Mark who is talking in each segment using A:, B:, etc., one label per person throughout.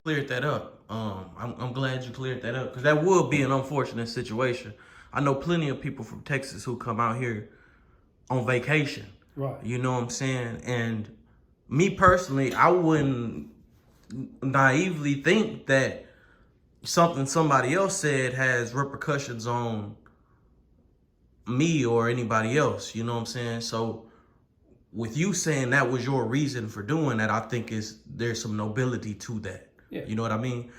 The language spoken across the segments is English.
A: cleared that up. I'm glad you cleared that up because that would be an unfortunate situation. I know plenty of people from Texas who come out here on vacation.
B: Right.
A: You know what I'm saying? And me personally, I wouldn't naively think that something somebody else said has repercussions on me or anybody else. You know what I'm saying? So with you saying that was your reason for doing that, I think there's some nobility to that.
B: Yeah.
A: You know what I mean?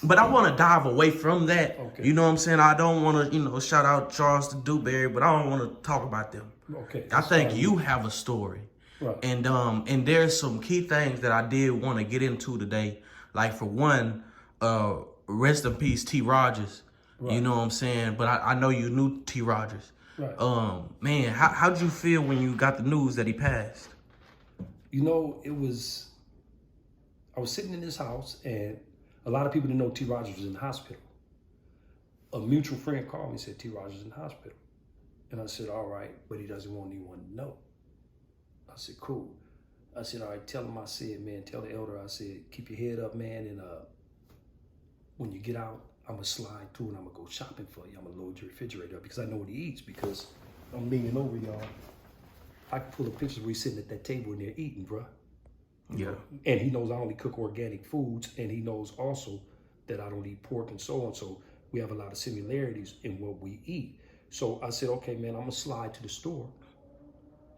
A: But I want to dive away from that.
B: Okay.
A: You know what I'm saying? I don't want to, shout out Charles to Dewberry, but I don't want to talk about them.
B: Okay.
A: I think you have a story.
B: Right.
A: And there's some key things that I did want to get into today. Like for one, rest in peace, T. Rogers. Right. You know what I'm saying? But I know you knew T. Rogers.
B: Right.
A: Man, how'd you feel when you got the news that he passed?
B: You know, I was sitting in this house, and a lot of people didn't know T. Rogers was in the hospital. A mutual friend called me and said, T. Rogers is in the hospital. And I said, all right, but he doesn't want anyone to know. I said, cool. I said, all right, tell him, I said, man, tell the elder, I said, keep your head up, man, and when you get out, I'm going to slide through and I'm going to go shopping for you. I'm going to load your refrigerator up because I know what he eats, because I'm leaning over y'all. I can pull up pictures where he's sitting at that table and they're eating, bro.
A: Yeah.
B: And he knows I only cook organic foods, and he knows also that I don't eat pork and so on. So we have a lot of similarities in what we eat. So I said, okay, man, I'm going to slide to the store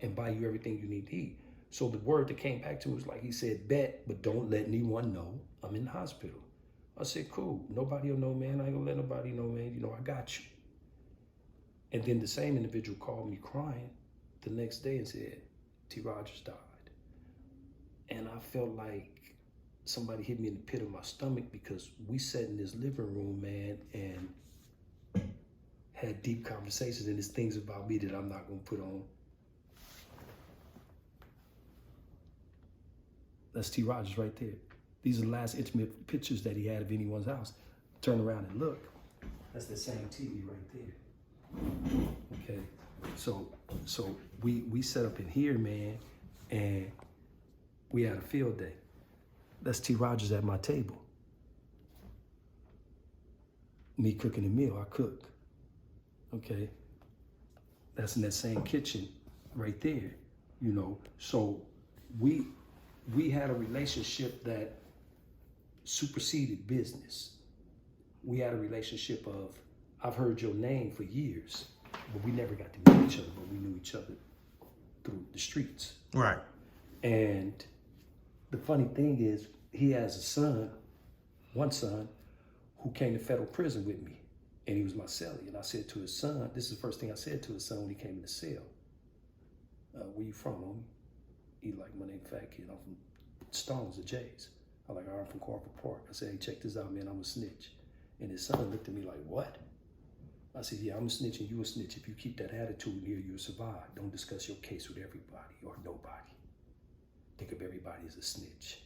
B: and buy you everything you need to eat. So the word that came back to me was like, he said, bet, but don't let anyone know I'm in the hospital. I said, cool. Nobody will know, man. I ain't gonna let nobody know, man. You know, I got you. And then the same individual called me crying the next day and said, T. Rogers died. And I felt like somebody hit me in the pit of my stomach, because we sat in this living room, man, and had deep conversations, and there's things about me that I'm not gonna put on. That's T. Rogers right there. These are the last intimate pictures that he had of anyone's house. Turn around and look. That's the same TV right there. Okay, so we set up in here, man, and we had a field day. That's T. Rogers at my table. Me cooking a meal, I cook. Okay, that's in that same kitchen right there, you know. So we had a relationship that superseded business. We had a relationship of, I've heard your name for years, but we never got to meet each other, but we knew each other through the streets.
A: Right.
B: And the funny thing is, he has a son, one son, who came to federal prison with me, and he was my cellie. And I said to his son, this is the first thing I said to his son when he came in the cell. Where you from, homie? He like, my name Fat Kid, I'm from Stones or Jays. I'm like, I'm from Corporate Park. I said, hey, check this out, man, I'm a snitch. And his son looked at me like, what? I said, yeah, I'm a snitch and you a snitch. If you keep that attitude here, you'll survive. Don't discuss your case with everybody or nobody. Think of everybody as a snitch.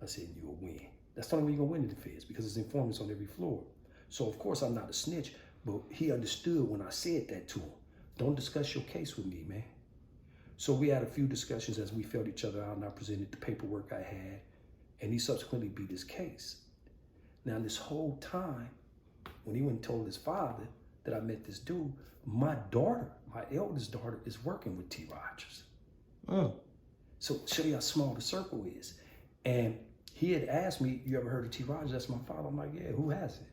B: I said, and you'll win. That's the only way you're gonna win in the feds, because there's informants on every floor. So of course I'm not a snitch, but he understood when I said that to him. Don't discuss your case with me, man. So we had a few discussions as we felt each other out, and I presented the paperwork I had, and he subsequently beat his case. Now this whole time, when he went and told his father that I met this dude, my daughter, my eldest daughter, is working with T. Rogers. So show you how small the circle is. And he had asked me, you ever heard of T. Rogers? That's my father. I'm like, yeah, who hasn't?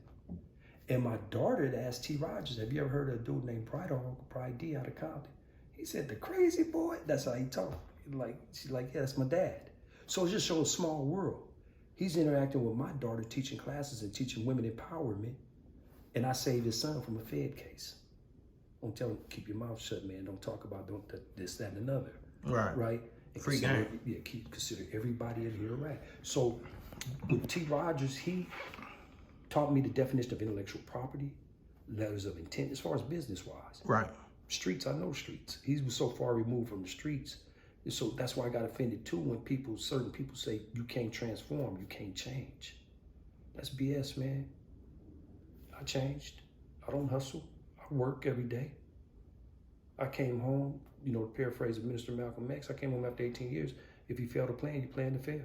B: And my daughter had asked T. Rogers, have you ever heard of a dude named Pride D out of Compton? He said, the crazy boy? That's how he talked. She's like, yeah, that's my dad. So it just shows a small world. He's interacting with my daughter, teaching classes and teaching women empowerment. And I saved his son from a Fed case. Don't tell him, keep your mouth shut, man. Don't talk about this, that, and another.
A: Right.
B: Right? And
A: Free game.
B: Yeah, consider everybody in here right. So with T. Rogers, he taught me the definition of intellectual property, letters of intent, as far as business-wise.
A: Right.
B: Streets, I know streets. He was so far removed from the streets. And so that's why I got offended too when certain people say, you can't transform, you can't change. That's BS, man. I changed. I don't hustle. I work every day. I came home, you know, to paraphrase of Minister Malcolm X, I came home after 18 years. If you fail to plan, you plan to fail.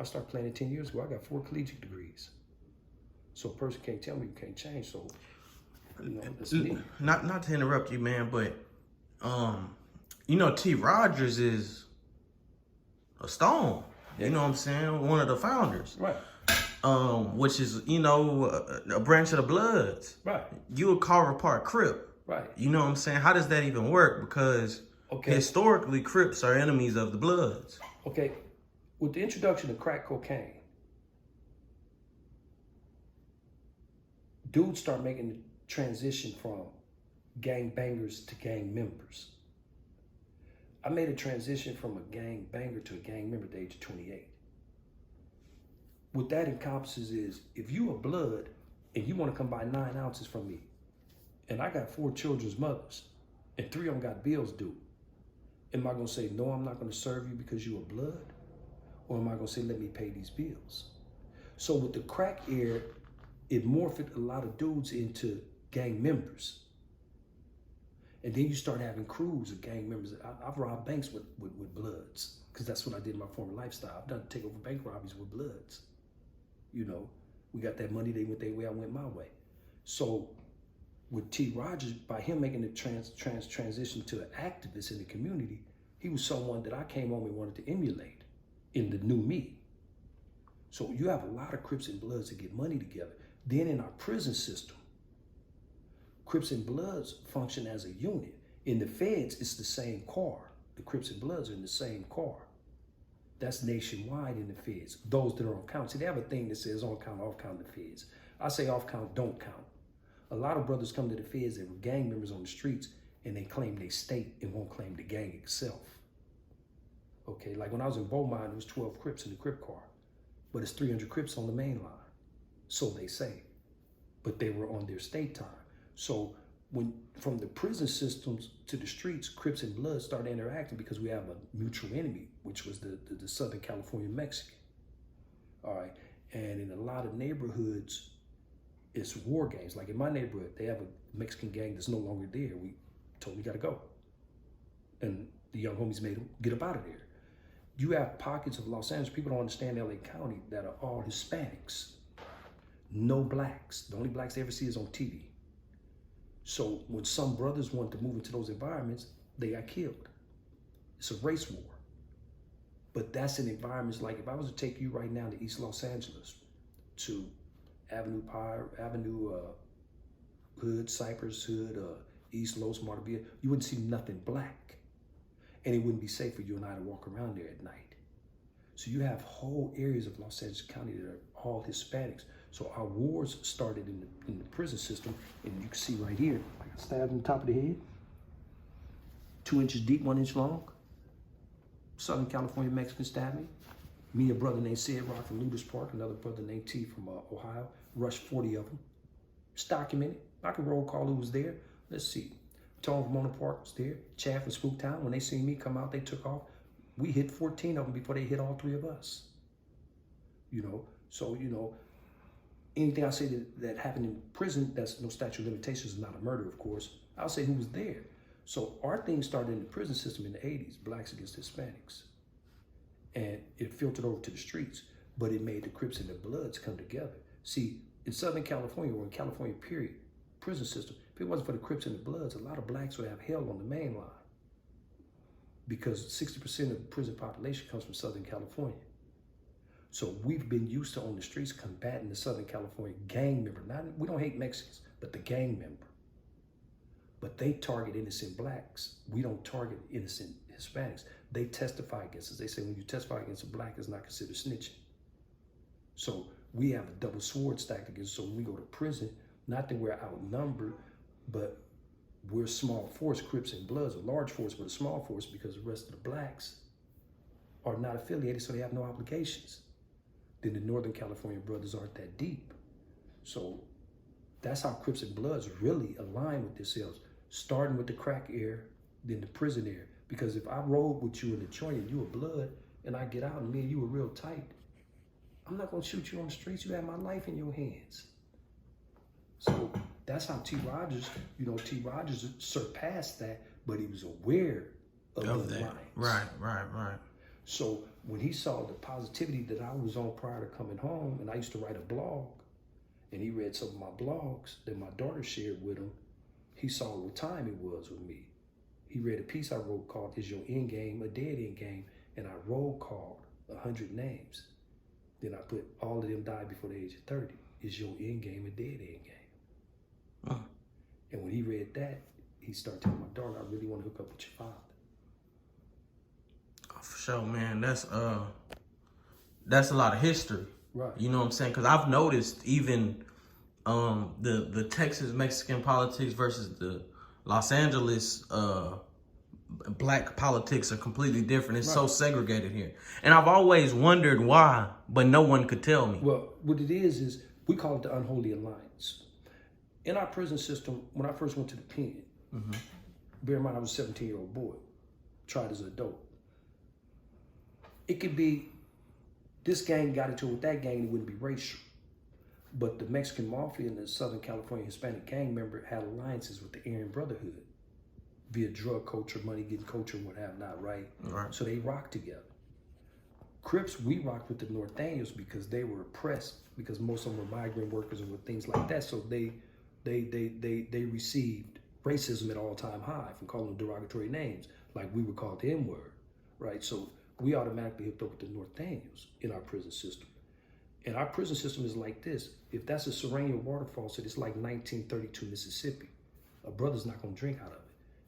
B: I started playing it 10 years ago. I got 4 collegiate degrees. So a person can't tell me you can't change. So, that's me.
A: Not to interrupt you, man, but T. Rogers is a Stone. You know what I'm saying? One of the founders.
B: Right.
A: Which is, a branch of the Bloods.
B: Right.
A: You a Carver Park Crip.
B: Right.
A: You know what I'm saying? How does that even work? Because historically, Crips are enemies of the Bloods.
B: Okay. With the introduction of crack cocaine, dudes start making the transition from gang bangers to gang members. I made a transition from a gang banger to a gang member at the age of 28. What that encompasses is, if you a Blood and you want to come buy 9 ounces from me, and I got 4 children's mothers, and 3 of them got bills due, am I going to say, no, I'm not going to serve you because you a Blood? Or am I going to say, let me pay these bills? So with the crack era, it morphed a lot of dudes into gang members. And then you start having crews of gang members. I've robbed banks with Bloods, because that's what I did in my former lifestyle. I've done take over bank robberies with Bloods. We got that money, they went their way, I went my way. So with T. Rogers, by him making the transition to an activist in the community, he was someone that I came home and wanted to emulate in the new me. So you have a lot of Crips and Bloods that get money together. Then in our prison system, Crips and Bloods function as a unit. In the feds, it's the same car. The Crips and Bloods are in the same car. That's nationwide in the feds. Those that are on count. See, they have a thing that says on count, off count the feds. I say off count, don't count. A lot of brothers come to the feds that were gang members on the streets, and they claim they state and won't claim the gang itself. Okay, like when I was in Beaumont, it was 12 Crips in the Crip car, but it's 300 Crips on the main line. So they say, but they were on their state time. So when from the prison systems to the streets, Crips and Bloods started interacting because we have a mutual enemy, which was the Southern California Mexican. All right, and in a lot of neighborhoods, it's war gangs. Like in my neighborhood, they have a Mexican gang that's no longer there. We told them, we gotta go. And the young homies made them get up out of there. You have pockets of Los Angeles, people don't understand LA County, that are all Hispanics. No blacks. The only blacks they ever see is on TV. So when some brothers want to move into those environments, they got killed. It's a race war. But that's an environment, like if I was to take you right now to East Los Angeles, to Avenue Hood, Cypress Hood, East Los Martavia, you wouldn't see nothing black. And it wouldn't be safe for you and I to walk around there at night. So you have whole areas of Los Angeles County that are all Hispanics. So our wars started in the prison system, and you can see right here, I got stabbed in the top of the head, 2 inches deep, 1 inch long. Southern California Mexican stabbed me. Me, a brother named Sid Rock from Ludus Park, another brother named T from Ohio, rushed 40 of them. It's documented. I can roll call who was there. Let's see. Tone from Mona Park was there. Chad from Spooktown. When they seen me come out, they took off. We hit 14 of them before they hit all 3 of us. So anything I say that happened in prison, that's no statute of limitations, is not a murder, of course. I'll say who was there. So our thing started in the prison system in the 80s, blacks against Hispanics. And it filtered over to the streets, but it made the Crips and the Bloods come together. See, in Southern California, or in California period, prison system, if it wasn't for the Crips and the Bloods, a lot of blacks would have hell on the main line. Because 60% of the prison population comes from Southern California. So we've been used to on the streets combating the Southern California gang member. We don't hate Mexicans, but the gang member. But they target innocent blacks. We don't target innocent Hispanics. They testify against us. They say when you testify against a black, it's not considered snitching. So we have a double sword stacked against us. So when we go to prison, not that we're outnumbered, but we're small force. Crips and Bloods, a large force, but a small force because the rest of the blacks are not affiliated, so they have no obligations. Then the Northern California brothers aren't that deep. So that's how Crips and Bloods really align with themselves, starting with the crack era, then the prison era. Because if I roll with you in the joint and you a Blood, and I get out and me and you are real tight, I'm not gonna shoot you on the streets. You have my life in your hands. So that's how T. Rogers, T. Rogers surpassed that, but he was aware of the lines.
A: Right.
B: So when he saw the positivity that I was on prior to coming home, and I used to write a blog, and he read some of my blogs that my daughter shared with him, he saw what time it was with me. He read a piece I wrote called "Is Your End Game a Dead End Game?" and I roll called 100 names. Then I put all of them died before the age of 30. Is your end game a dead end game?
A: Uh.
B: And when he read that, he started telling my daughter, I really want to hook up with your father.
A: Oh, for sure, man. That's a lot of history.
B: Right.
A: You know what I'm saying? Because I've noticed even the Texas Mexican politics versus the Los Angeles black politics are completely different. It's so segregated here. And I've always wondered why, but no one could tell me.
B: Well, what it is we call it the unholy alliance. In our prison system, when I first went to the pen, bear in mind I was a 17-year-old boy, tried as an adult. It could be this gang got into it with that gang, it wouldn't be racial. But the Mexican Mafia and the Southern California Hispanic gang member had alliances with the Aryan Brotherhood via drug culture, money getting culture, and what have not, right?
A: Right.
B: So they rocked together. Crips, we rocked with the Norteños because they were oppressed, because most of them were migrant workers and with things like that. So they received racism at all-time high from calling them derogatory names, like we were called the N-word, right? So we automatically hooked up with the Norteños in our prison system. And our prison system is like this. If that's a Sereno waterfall, so it's like 1932 Mississippi. A brother's not gonna drink out of it.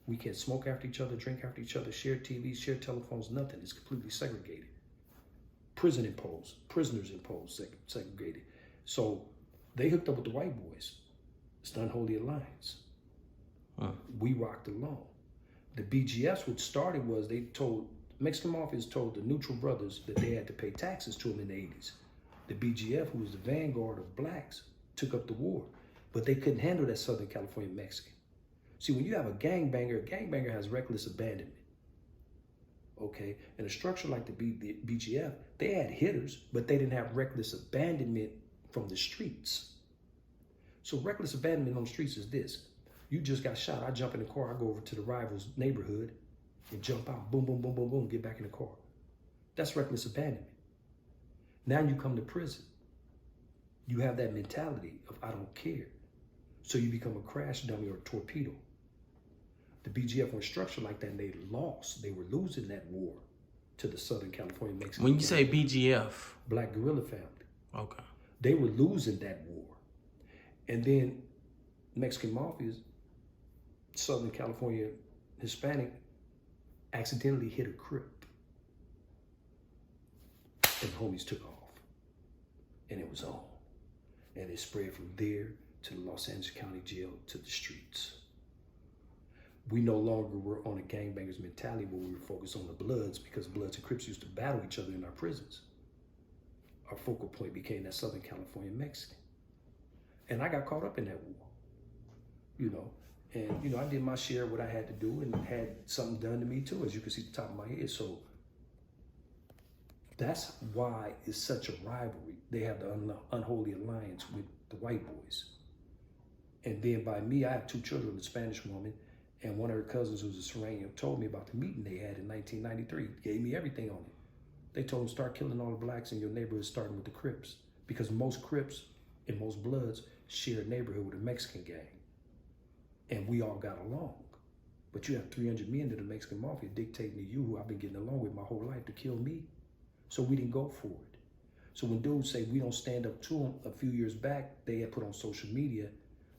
B: We can't smoke after each other, drink after each other, share TVs, share telephones, nothing. It's completely segregated. Prisoners imposed, segregated. So they hooked up with the white boys. It's the unholy alliance. We rocked alone. The BGS, what started was Mexican Mafias told the neutral brothers that they had to pay taxes to them in the 80s. The BGF, who was the vanguard of blacks, took up the war, but they couldn't handle that Southern California Mexican. See, when you have a gangbanger has reckless abandonment. Okay, and a structure like the BGF, they had hitters, but they didn't have reckless abandonment from the streets. So reckless abandonment on the streets is this. You just got shot. I jump in the car. I go over to the rival's neighborhood and jump out. Boom, boom, boom, boom, boom, get back in the car. That's reckless abandonment. Now you come to prison. You have that mentality of I don't care. So you become a crash dummy or a torpedo. The BGF were structured like that and they lost. They were losing that war to the Southern California Mexicans.
A: When you say BGF?
B: Black Guerrilla Family.
A: Okay.
B: They were losing that war. And then Mexican Mafias, Southern California Hispanic, accidentally hit a Crip. And the homies took off. And it was on. And it spread from there to the Los Angeles County Jail to the streets. We no longer were on a gangbangers mentality where we were focused on the Bloods, because Bloods and Crips used to battle each other in our prisons. Our focal point became that Southern California Mexican. And I got caught up in that war, you know. And, you know, I did my share of what I had to do and had something done to me too, as you can see at the top of my head. So that's why it's such a rivalry. They have the unholy alliance with the white boys. And then by me, I have 2 children with a Spanish woman, and one of her cousins, who's a Sereno, told me about the meeting they had in 1993. Gave me everything on it. They told them, start killing all the blacks in your neighborhood, starting with the Crips. Because most Crips and most Bloods share a neighborhood with a Mexican gang. And we all got along. But you have 300 men to the Mexican Mafia dictating to you, who I've been getting along with my whole life, to kill me. So we didn't go for it. So when dudes say we don't stand up to them, a few years back, they had put on social media,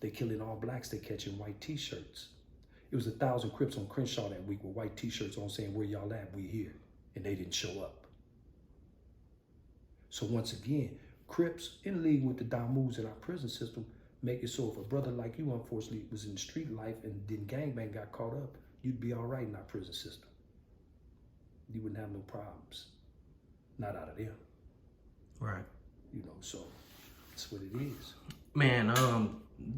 B: they killing all blacks, they catching white t-shirts. It was 1,000 Crips on Crenshaw that week with white t-shirts on saying, where y'all at, we here. And they didn't show up. So once again, Crips in league with the Damus in our prison system make it so if a brother like you, unfortunately, was in the street life and didn't gangbang, got caught up, you'd be all right in our prison system. You wouldn't have no problems. Not out of them.
A: Right.
B: You know, so that's what it is.
A: Man,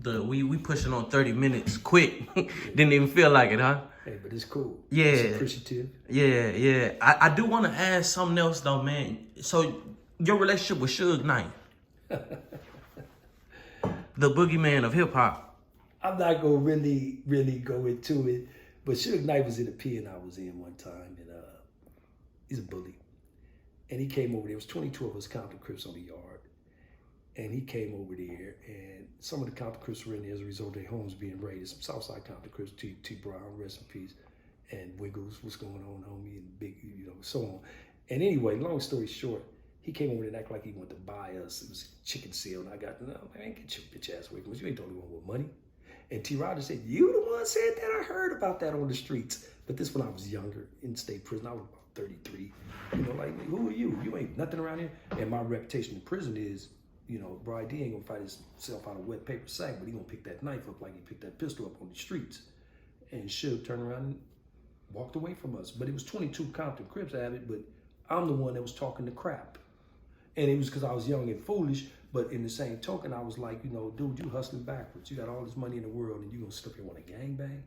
A: we pushing on 30 minutes quick. Didn't even feel like it, huh?
B: Hey, but it's cool.
A: Yeah.
B: It's appreciative.
A: Yeah. I do want to ask something else though, man. So your relationship with Suge Knight, the boogeyman of hip hop.
B: I'm not gonna really go into it, but Suge Knight was in a pen I was in one time, and he's a bully. And he came over there. It was 22 of us Compton Crips on the yard. And he came over there, and some of the Compton Crips were in there as a result of their homes being raided. Some Southside Compton Crips, T. Brown, rest in peace, and Wiggles, what's going on, homie, and Big, so on. And anyway, long story short, he came over there and acted like he wanted to buy us. It was a chicken sale, and I got, no, man, get your bitch ass away from us. You ain't the only one with money. And T. Rogers said, you the one said that? I heard about that on the streets. But this when I was younger, in state prison. I was about 33. Like, who are you? You ain't nothing around here. And my reputation in prison is, Bri D ain't gonna fight himself out of wet paper sack, but he gonna pick that knife up like he picked that pistol up on the streets. And Suge turned around and walked away from us. But it was 22 Compton Crips at it, but I'm the one that was talking the crap. And it was because I was young and foolish, but in the same token, I was like, dude, you hustling backwards. You got all this money in the world and you gonna stuff here want to gangbang?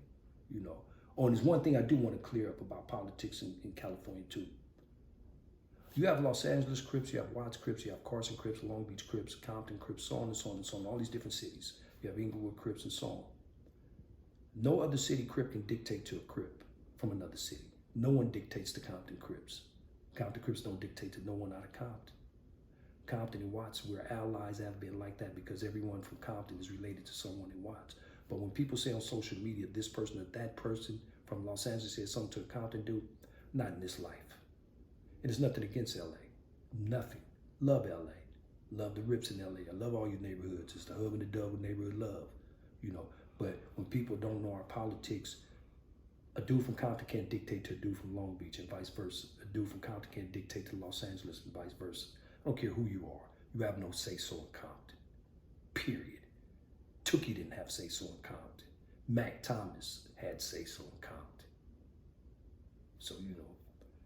B: And there's one thing I do want to clear up about politics in California too. You have Los Angeles Crips, you have Watts Crips, you have Carson Crips, Long Beach Crips, Compton Crips, so on and so on and so on, all these different cities. You have Inglewood Crips and so on. No other city Crip can dictate to a Crip from another city. No one dictates to Compton Crips. Compton Crips don't dictate to no one out of Compton. Compton and Watts, we're allies, have been like that because everyone from Compton is related to someone in Watts. But when people say on social media, this person or that person from Los Angeles said something to a Compton dude, not in this life. And it's nothing against LA. Nothing. Love LA. Love the Rips in LA. I love all your neighborhoods. It's the hub and the dub of neighborhood love. But when people don't know our politics, a dude from Compton can't dictate to a dude from Long Beach and vice versa. A dude from Compton can't dictate to Los Angeles and vice versa. I don't care who you are. You have no say-so in Compton. Period. Tookie didn't have say-so in Compton. Mac Thomas had say-so in Compton. So,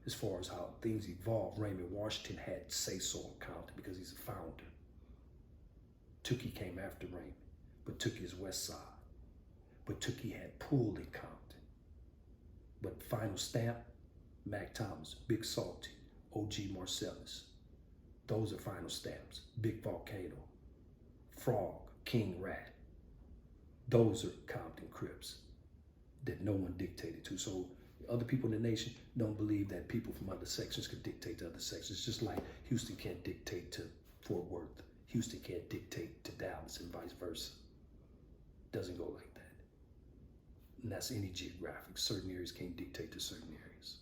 B: as far as how things evolved, Raymond Washington had say-so in Compton because he's a founder. Tookie came after Raymond, but Tookie is West Side. But Tookie had pull in Compton. But final stamp, Mac Thomas, Big Salty, OG Marcellus. Those are final stamps. Big Volcano, Frog, King Rat. Those are Compton Crips that no one dictated to. So other people in the nation don't believe that people from other sections could dictate to other sections. Just like Houston can't dictate to Fort Worth. Houston can't dictate to Dallas and vice versa. Doesn't go like that. And that's any geographic. Certain areas can't dictate to certain areas.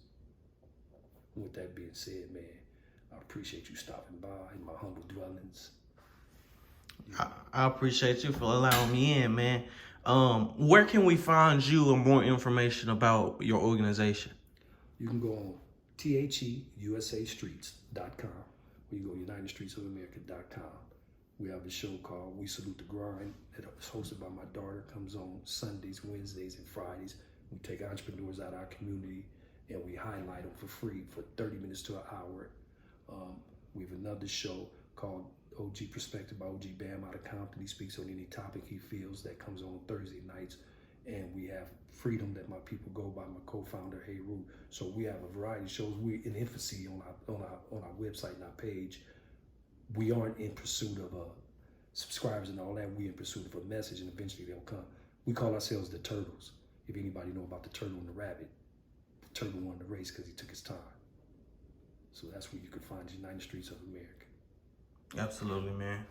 B: With that being said, man, I appreciate you stopping by in my humble dwellings.
A: I appreciate you for allowing me in, man. Where can we find you and more information about your organization?
B: You can go on THEUSAStreets.com or you go UnitedStreetsOfAmerica.com. We have a show called We Salute the Grind that is hosted by my daughter. Comes on Sundays, Wednesdays, and Fridays. We take entrepreneurs out of our community and we highlight them for free for 30 minutes to an hour. We have another show called OG Perspective by OG Bam out of Compton. He speaks on any topic he feels. That comes on Thursday nights. And we have Freedom that my people go by, my co-founder, Hey Roo. So we have a variety of shows. We're in infancy on our website and our page. We aren't in pursuit of subscribers and all that. We're in pursuit of a message, and eventually they'll come. We call ourselves the Turtles. If anybody know about the turtle and the rabbit, the turtle won the race because he took his time. So that's where you can find the United Streets of America.
A: Absolutely, man.